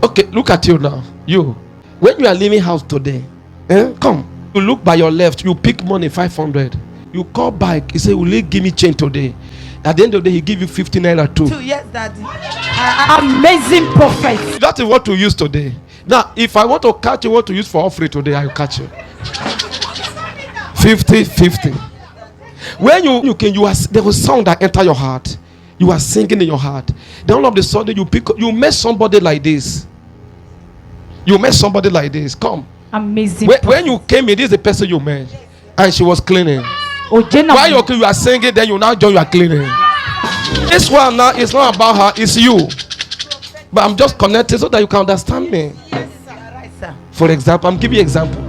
Okay, look at you now. You, when you are leaving house today, come. You look by your left. You pick money 500. You call back. He say, "Will you give me change today?" At the end of the day, he give you 50 naira too. 2 years, Daddy. Amazing prophet. That is what to use today. Now, if I want to catch you, what to use for offering today, I will catch you. 50. When you there was song that enter your heart. You are singing in your heart. Then all of a sudden you met somebody like this. You met somebody like this. Come. Amazing. When you came in, this is the person you met, and she was cleaning. While you are singing, then you now join. You are cleaning. This one now is not about her. It's you. But I'm just connected so that you can understand me. Yes, sir. Right, sir. For example, I'm giving you an example.